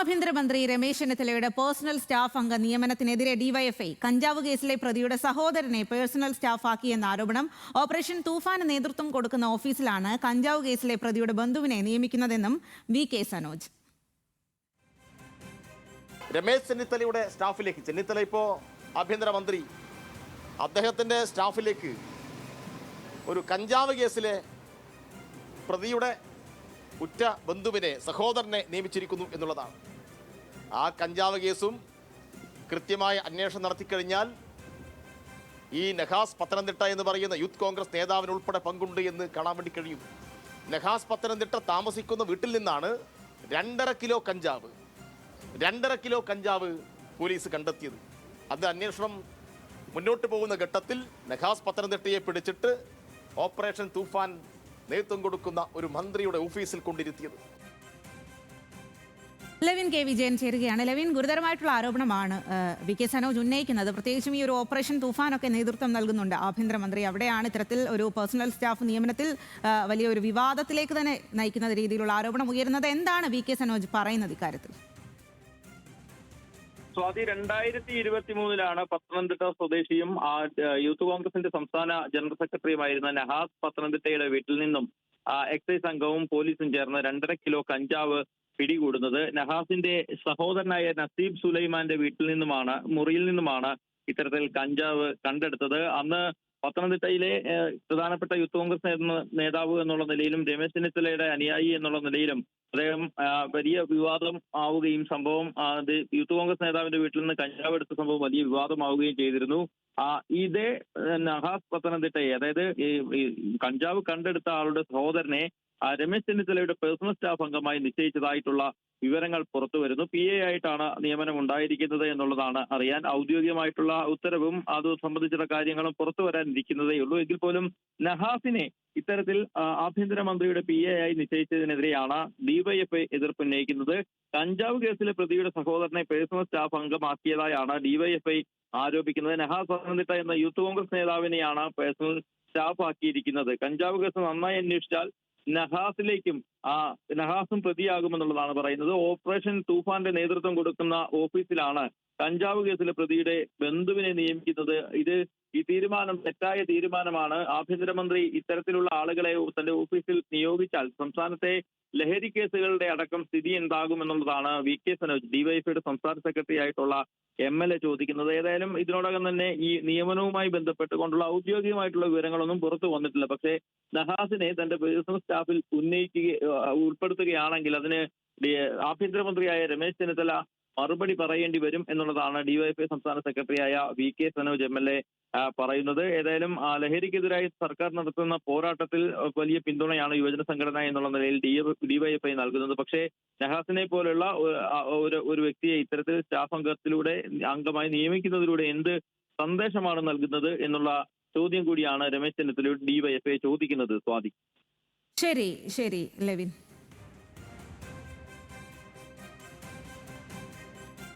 ആഭ്യന്തരമന്ത്രി രമേശ് ചെന്നിത്തലയുടെ personal staff അംഗ നിയമനത്തിനെതിരെ ഡിവൈഎഫ്ഐ കഞ്ചാവ് കേസിലെ പ്രതിയുടെ സഹോദരനെ പേഴ്സണൽ സ്റ്റാഫാക്കിയെന്ന ആരോപണം. ഓപ്പറേഷൻ തൂഫാന് നേതൃത്വം കൊടുക്കുന്ന ഓഫീസിലാണ് കഞ്ചാവ് കേസിലെ പ്രതിയുടെ ബന്ധുവിനെ നിയമിക്കുന്നതെന്നും വി കെ സനോജ്. രമേശ് ചെന്നിത്തലയുടെ സ്റ്റാഫിലേക്ക്, ചെന്നിത്തല ഇപ്പോൾ ആഭ്യന്തരമന്ത്രി, അദ്ദേഹത്തിൻ്റെ സ്റ്റാഫിലേക്ക് ഒരു കഞ്ചാവ് കേസിലെ പ്രതിയുടെ ഉറ്റ ബന്ധുവിനെ, സഹോദരനെ നിയമിച്ചിരിക്കുന്നു എന്നുള്ളതാണ്. ആ കഞ്ചാവ് കേസും കൃത്യമായ അന്വേഷണം നടത്തിക്കഴിഞ്ഞാൽ ഈ നഹാസ് പത്തനംതിട്ട എന്ന് പറയുന്ന യൂത്ത് കോൺഗ്രസ് നേതാവിനുൾപ്പെടെ പങ്കുണ്ട് എന്ന് കാണാൻ വേണ്ടി കഴിയും. നഹാസ് പത്തനംതിട്ട താമസിക്കുന്ന വീട്ടിൽ നിന്നാണ് 2.5 കിലോ കഞ്ചാവ് പോലീസ് കണ്ടെത്തിയത്. അത് അന്വേഷണം മുന്നോട്ട് പോകുന്ന ഘട്ടത്തിൽ നഹാസ് പത്തനംതിട്ടയെ പിടിച്ചിട്ട് ഓപ്പറേഷൻ തൂഫാൻ നേതൃത്വം കൊടുക്കുന്ന ഒരു മന്ത്രിയുടെ ഓഫീസിൽ കൊണ്ടിരുത്തിയത്. ലെവിൻ കെ വിജയൻ ചേരുകയാണ്. ലെവിൻ, ഗുരുതരമായിട്ടുള്ള ആരോപണമാണ് വി കെ സനോജ് ഉന്നയിക്കുന്നത്. പ്രത്യേകിച്ചും ഈ ഒരു ഓപ്പറേഷൻ തൂഫാനൊക്കെ നേതൃത്വം നൽകുന്നുണ്ട് ആഭ്യന്തരമന്ത്രി. അവിടെയാണ് ഇത്തരത്തിൽ ഒരു പേഴ്സണൽ സ്റ്റാഫ് നിയമനത്തിൽ വലിയൊരു വിവാദത്തിലേക്ക് തന്നെ നയിക്കുന്ന രീതിയിലുള്ള ആരോപണം ഉയരുന്നത്. എന്താണ് വി കെ സനോജ് പറയുന്നത് ഇക്കാര്യത്തിൽ? സ്വാതി, 2023 പത്തനംതിട്ട സ്വദേശിയും യൂത്ത് കോൺഗ്രസിന്റെ സംസ്ഥാന ജനറൽ സെക്രട്ടറിയുമായിരുന്ന നഹാസ് പത്തനംതിട്ടയുടെ വീട്ടിൽ നിന്നും എക്സൈസ് സംഘവും പോലീസും ചേർന്ന് 2.5 കിലോ കഞ്ചാവ് പിടികൂടുന്നത്. നഹാസിന്റെ സഹോദരനായ നസീബ് സുലൈമാന്റെ മുറിയിൽ നിന്നുമാണ് ഇത്തരത്തിൽ കഞ്ചാവ് കണ്ടെടുത്തത്. അന്ന് പത്തനംതിട്ടയിലെ പ്രധാനപ്പെട്ട യൂത്ത് കോൺഗ്രസ് നേതാവ് എന്നുള്ള നിലയിലും രമേശ് ചെന്നിത്തലയുടെ അനുയായി എന്നുള്ള നിലയിലും അദ്ദേഹം വലിയ വിവാദം ആവുകയും സംഭവം യൂത്ത് കോൺഗ്രസ് നേതാവിന്റെ വീട്ടിൽ നിന്ന് കഞ്ചാവ് എടുത്ത സംഭവം വലിയ വിവാദമാവുകയും ചെയ്തിരുന്നു. ഇതേ നഹാസ് പത്തനംതിട്ടയെ, അതായത് ഈ കഞ്ചാവ് കണ്ടെടുത്ത ആളുടെ സഹോദരനെ രമേശ് ചെന്നിത്തലയുടെ പേഴ്സണൽ സ്റ്റാഫ് അംഗമായി നിശ്ചയിച്ചതായിട്ടുള്ള വിവരങ്ങൾ പുറത്തു വരുന്നു. പി എ ആയിട്ടാണ് നിയമനം ഉണ്ടായിരിക്കുന്നത് എന്നുള്ളതാണ് അറിയാൻ. ഔദ്യോഗികമായിട്ടുള്ള ഉത്തരവും അത് സംബന്ധിച്ചുള്ള കാര്യങ്ങളും പുറത്തു വരാനിരിക്കുന്നതേ ഉള്ളൂ. എങ്കിൽ പോലും നഹാസിനെ ഇത്തരത്തിൽ ആഭ്യന്തരമന്ത്രിയുടെ പി എ ആയി നിശ്ചയിച്ചതിനെതിരെയാണ് ഡിവൈഎഫ്ഐ എതിർപ്പുന്നയിക്കുന്നത്. കഞ്ചാവ് കേസിലെ പ്രതിയുടെ സഹോദരനെ പേഴ്സണൽ സ്റ്റാഫ് അംഗമാക്കിയതായാണ് ഡിവൈഎഫ്ഐ ആരോപിക്കുന്നത്. നഹാസ് പത്തനംതിട്ട എന്ന യൂത്ത് കോൺഗ്രസ് നേതാവിനെയാണ് പേഴ്സണൽ സ്റ്റാഫ് ആക്കിയിരിക്കുന്നത്. കഞ്ചാവ് കേസ് നന്നായി അന്വേഷിച്ചാൽ നഹാസും പ്രതിയാകുമെന്നുള്ളതാണ് പറയുന്നത്. ഓപ്പറേഷൻ തൂഫാന്റെ നേതൃത്വം കൊടുക്കുന്ന ഓഫീസിലാണ് കഞ്ചാവ് കേസിലെ പ്രതിയുടെ ബന്ധുവിനെ നിയമിക്കുന്നത്. ഈ തീരുമാനം തെറ്റായ തീരുമാനമാണ്. ആഭ്യന്തരമന്ത്രി ഇത്തരത്തിലുള്ള ആളുകളെ തന്റെ ഓഫീസിൽ നിയോഗിച്ചാൽ സംസ്ഥാനത്തെ ലഹരി കേസുകളുടെ അടക്കം സ്ഥിതി എന്താകുമെന്നുള്ളതാണ് വി കെ സനോജ്, ഡിവൈഎഫ്ഐയുടെ സംസ്ഥാന സെക്രട്ടറി ആയിട്ടുള്ള MLA ചോദിക്കുന്നത്. ഏതായാലും ഇതിനോടകം തന്നെ ഈ നിയമനവുമായി ബന്ധപ്പെട്ടുകൊണ്ടുള്ള ഔദ്യോഗികമായിട്ടുള്ള വിവരങ്ങളൊന്നും പുറത്തു വന്നിട്ടില്ല. പക്ഷേ നഹാസിനെ തന്റെ പേഴ്സണൽ സ്റ്റാഫിൽ ഉൾപ്പെടുത്തുകയാണെങ്കിൽ അതിന് ആഭ്യന്തരമന്ത്രിയായ രമേശ് ചെന്നിത്തല മറുപടി പറയേണ്ടി വരും എന്നുള്ളതാണ് ഡിവൈഎഫ്ഐ സംസ്ഥാന സെക്രട്ടറിയായ വി കെ സനോജ് MLA പറയുന്നത്. ഏതായാലും ലഹരിക്കെതിരായി സർക്കാർ നടത്തുന്ന പോരാട്ടത്തിൽ വലിയ പിന്തുണയാണ് യുവജന സംഘടന എന്നുള്ള നിലയിൽ ഡിവൈഎഫ്ഐ നൽകുന്നത്. പക്ഷേ നഹാസിനെ പോലുള്ള ഒരു വ്യക്തിയെ ഇത്തരത്തിൽ സ്റ്റാഫ് അംഗമായി നിയമിക്കുന്നതിലൂടെ എന്ത് സന്ദേശമാണ് നൽകുന്നത് എന്നുള്ള ചോദ്യം കൂടിയാണ് രമേശ് ചെന്നിത്തലയോട് ഡിവൈഎഫ്ഐ ചോദിക്കുന്നത്. സ്വാതി. ശരി ലെവിൻ.